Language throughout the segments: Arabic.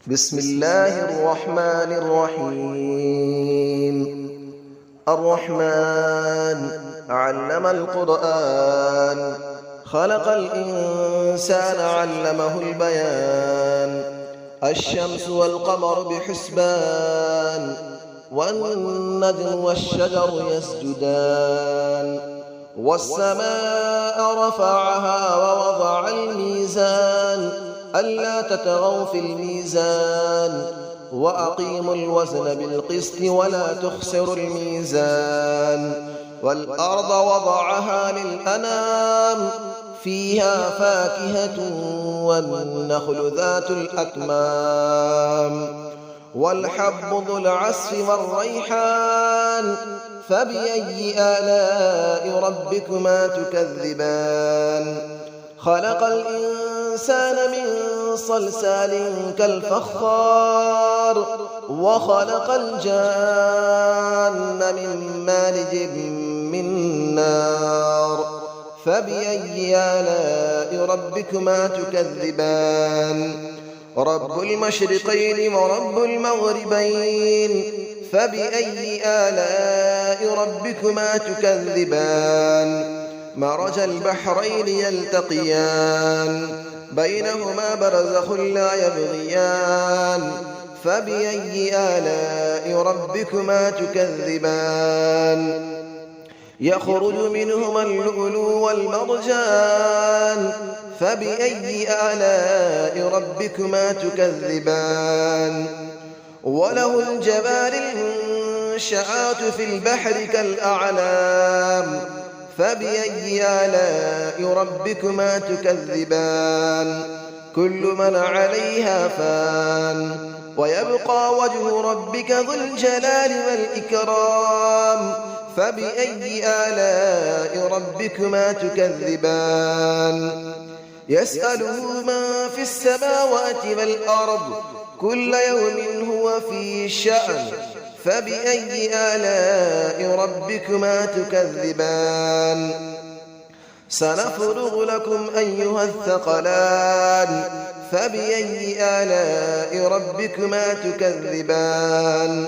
بسم الله الرحمن الرحيم. الرحمن علم القرآن، خلق الإنسان علمه البيان. الشمس والقمر بحسبان، والنجم والشجر يسجدان. والسماء رفعها ووضع الميزان، ألا تطغوا في الميزان، وأقيموا الوزن بالقسط ولا تخسروا الميزان. والأرض وضعها للأنام، فيها فاكهة والنخل ذات الأكمام. والحب ذو العصف والريحان، فبأي آلاء ربكما تكذبان. خلق الإنسان من صلصال كالفخار، وخلق الجان من مارج من نار. فبأي آلاء ربكما تكذبان. رب المشرقين ورب المغربين، فبأي آلاء ربكما تكذبان. مرج البحرين يلتقيان، بينهما برزخ لا يبغيان. فبأي آلاء ربكما تكذبان. يخرج منهما اللؤلؤ والمرجان، فبأي آلاء ربكما تكذبان. وله الجوار المنشآت في البحر كالأعلام، فبأي آلاء ربكما تكذبان. كل من عليها فان، ويبقى وجه ربك ذو الجلال والإكرام. فبأي آلاء ربكما تكذبان. يسأله من في السماوات والأرض، كل يوم هو في شأن. فبأي آلاء ربكما تكذبان. سنفرغ لكم أيها الثقلان، فبأي آلاء ربكما تكذبان.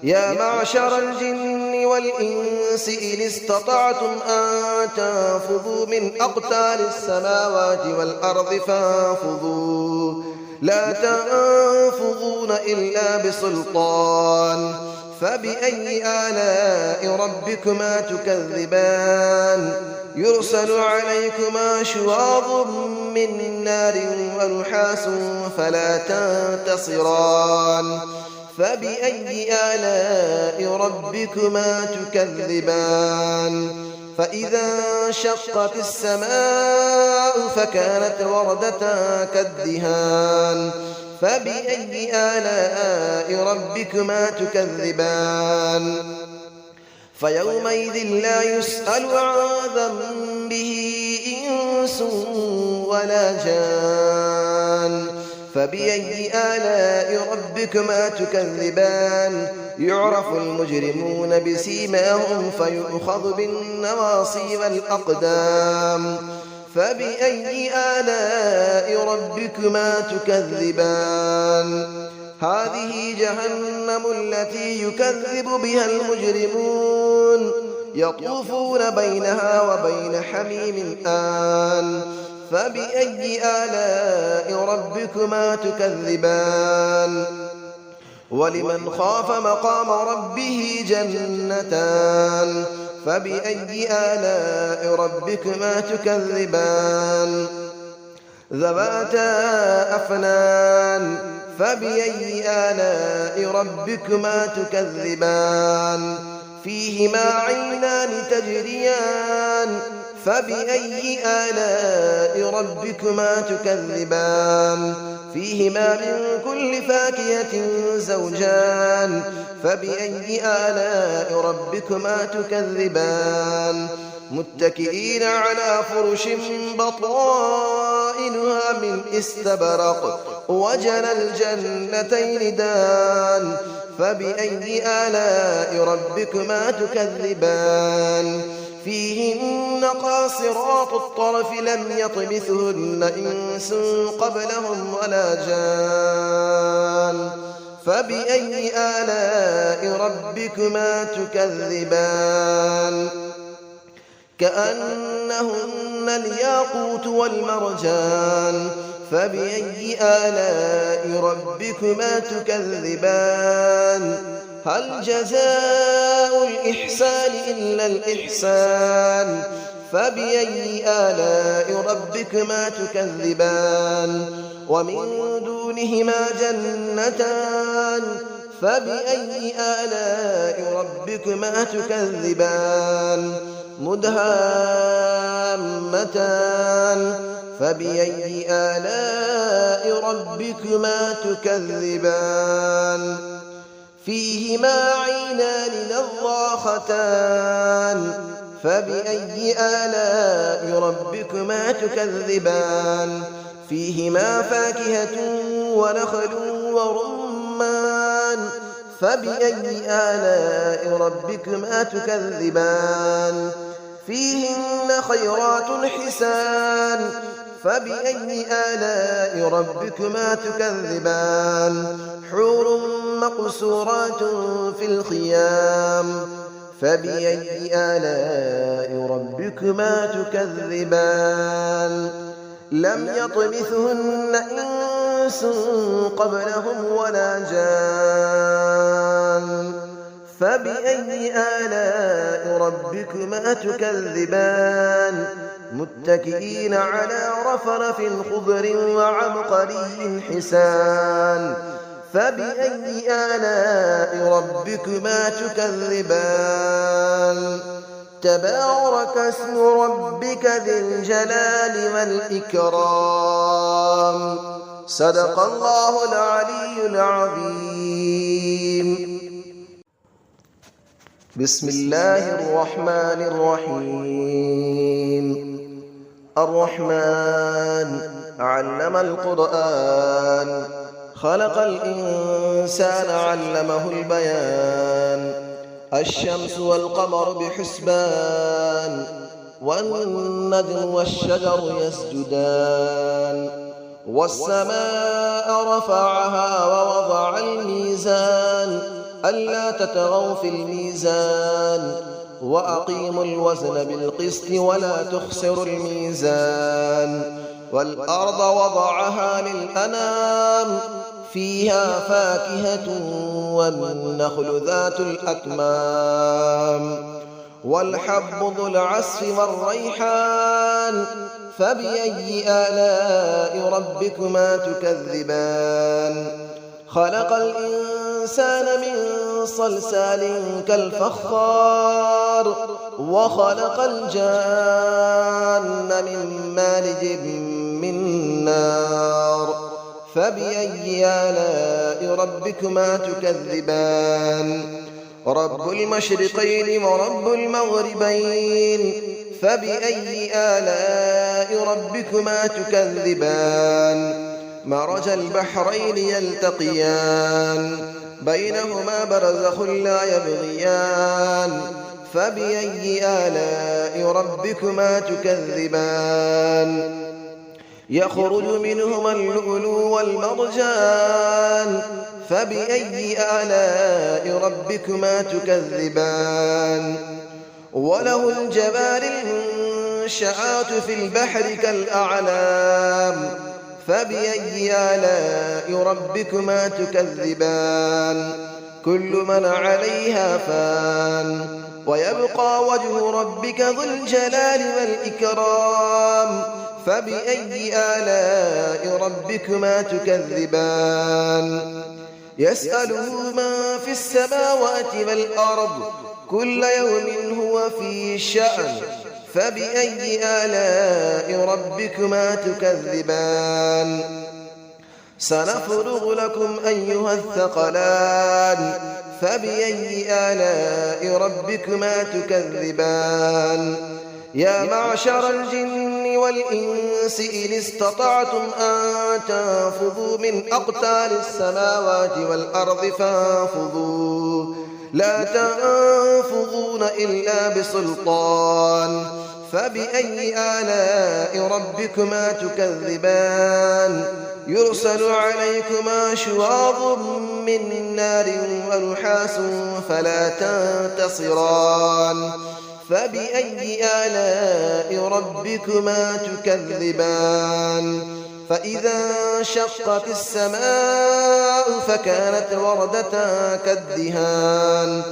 يا معشر الجن والإنس إن استطعتم أن تنفذوا من أقطار السماوات والأرض فانفذوا، لا تنفذون إلا بسلطان. فبأي آلاء ربكما تكذبان. يرسل عليكما شواظ من نار ونحاس فلا تنتصران. فبأي آلاء ربكما تكذبان. فإذا انشقت السماء فكانت وردة كالدهان. فبأي آلاء ربكما تكذبان. فيومئذ لا يسأل عن ذنبه إنس ولا جان. فبأي آلاء ربكما تكذبان. يعرف المجرمون بسيماهم فيؤخذ بالنواصي والأقدام. فبأي آلاء ربكما تكذبان. هذه جهنم التي يكذب بها المجرمون، يطوفون بينها وبين حميم آن. فبأي آلاء ربكما تكذبان. ولمن خاف مقام ربه جنتان. فبأي آلاء ربكما تكذبان. ذواتا أفنان. فبأي آلاء ربكما تكذبان. فيهما عينان تجريان. فبأي آلاء ربكما تكذبان. فيهما من كل فاكهة زوجان. فبأي آلاء ربكما تكذبان. متكئين على فرش بطائنها من استبرق، وجنى الجنتين دان. فبأي آلاء ربكما تكذبان. فيهن قاصرات الطرف لم يطمثهن إنس قبلهم ولا جان. فبأي آلاء ربكما تكذبان كأنهن الياقوت والمرجان فبأي آلاء ربكما تكذبان هل جزاء الإحسان إلا الإحسان فبأي آلاء ربكما تكذبان ومن دونهما جنتان فبأي آلاء ربكما تكذبان مدهامتان فبأي آلاء ربكما تكذبان فيهما عينان نضاختان فبأي آلاء ربكما تكذبان فيهما فاكهة ونخل ورمان فبأي آلاء ربكما تكذبان فيهن خيرات حسان فبأي آلاء ربكما تكذبان حور مقصورات في الخيام فبأي آلاء ربكما تكذبان لم يطمثهن إنس قبلهم ولا جان فبأي آلاء ربكما تكذبان متكئين على رفرف خضر وعبقري حسان فبأي آلاء ربكما تكذبان تبارك اسم ربك ذي الجلال والإكرام صدق الله العلي العظيم بسم الله الرحمن الرحيم الرحمن علم القرآن خلق الإنسان علمه البيان الشمس والقمر بحسبان والنجم والشجر يسجدان والسماء رفعها ووضع الميزان ألا تطغوا في الميزان وأقيموا الوزن بالقسط ولا تخسروا الميزان والأرض وضعها للأنام فيها فاكهة والنخل ذات الأكمام والحب ذو العصف والريحان فبأي آلاء ربكما تكذبان خلق الإنسان من صلصال كالفخار وخلق الجان من مارج من نار فبأي آلاء ربكما تكذبان رب المشرقين ورب المغربين فبأي آلاء ربكما تكذبان مرج البحرين يلتقيان بينهما برزخ لا يبغيان فبأي آلاء ربكما تكذبان يخرج منهما اللؤلؤ والمرجان فبأي آلاء ربكما تكذبان وله الجبال المنشآت في البحر كالأعلام فبأي آلاء ربكما تكذبان كل من عليها فان ويبقى وجه ربك ذو الجلال والإكرام فبأي آلاء ربكما تكذبان يسأله من في السماوات والأرض كل يوم هو في شأن فبأي آلاء ربكما تكذبان سنفرغ لكم أيها الثقلان فبأي آلاء ربكما تكذبان يا معشر الجن والإنس إن استطعتم أن تنفذوا من أقطار السماوات والأرض فانفذوا لا تنفذون إلا بسلطان فبأي آلاء ربكما تكذبان يرسل عليكما شواظ من نار ونحاس فلا تنتصران فبأي آلاء ربكما تكذبان فإذا انشقت السماء فكانت وردة كالدهان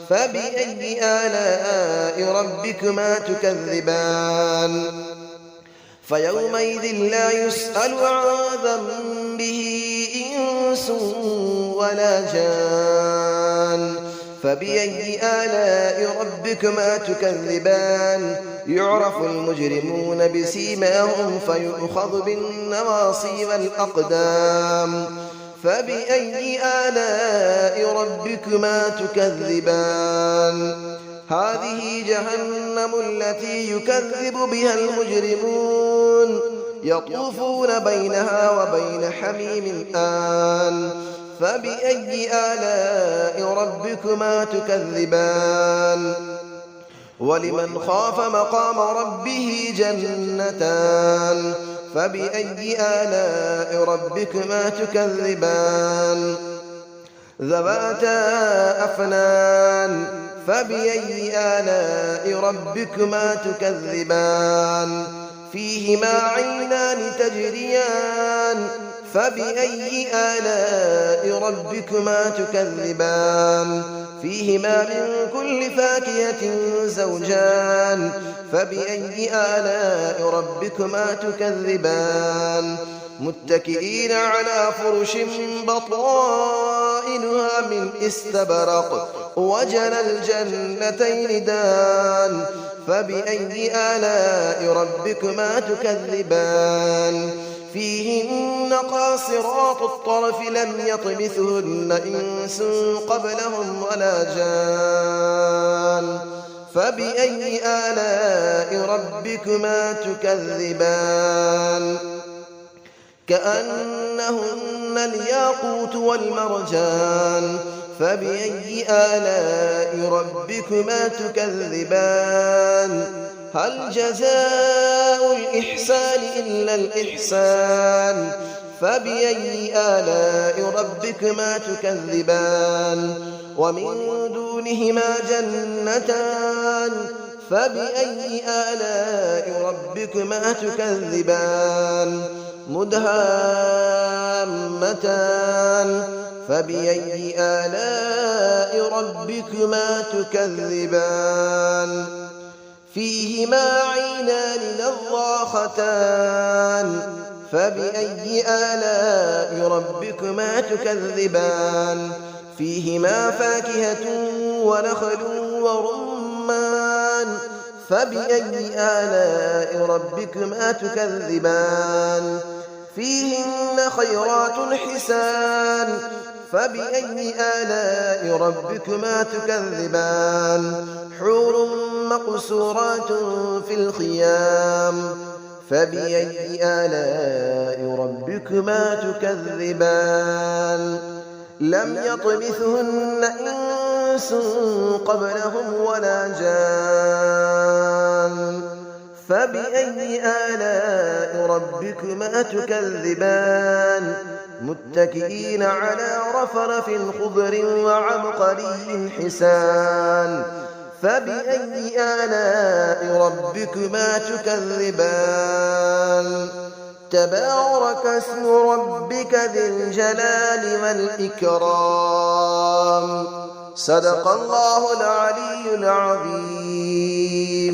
فبأي آلاء ربكما تكذبان فيومئذ لا يسأل عن ذنبه إنس ولا جان فبأي آلاء ربكما تكذبان يعرف المجرمون بسيماهم فيؤخذ بالنواصي والأقدام فبأي آلاء ربكما تكذبان هذه جهنم التي يكذب بها المجرمون يطوفون بينها وبين حميم آن فبأي آلاء ربكما تكذبان ولمن خاف مقام ربه جنتان فبأي آلاء ربكما تكذبان ذواتا أفنان فبأي آلاء ربكما تكذبان فيهما عينان تجريان فبأي آلاء ربكما تكذبان فيهما من كل فاكهة زوجان فبأي آلاء ربكما تكذبان متكئين على فرش بطائنها من استبرق وجنى الجنتين دان فبأي آلاء ربكما تكذبان فيهن قاصرات الطرف لم يطمثهن إنس قبلهم ولا جان فبأي آلاء ربكما تكذبان كأنهن الياقوت والمرجان فبأي آلاء ربكما تكذبان هل جزاء الإحسان إلا الإحسان فبأي آلاء ربكما تكذبان ومن دونهما جنتان فبأي آلاء ربكما تكذبان مدهامتان فبأي آلاء ربكما تكذبان فيهما عينان نضاختان فبأي آلاء ربكما تكذبان فيهما فاكهة ونخل ورمان فبأي آلاء ربكما تكذبان فيهن خيرات حسان فبأي آلاء ربكما تكذبان حور مقصورات في الخيام فبأي آلاء ربكما تكذبان لم يطمثهن إنس قبلهم ولا جان فبأي آلاء ربكما تكذبان متكئين على رفرف خضر وعبقري حسان فبأي آلاء ربكما تكذبان تبارك اسم ربك ذي الجلال والإكرام صدق الله العلي العظيم.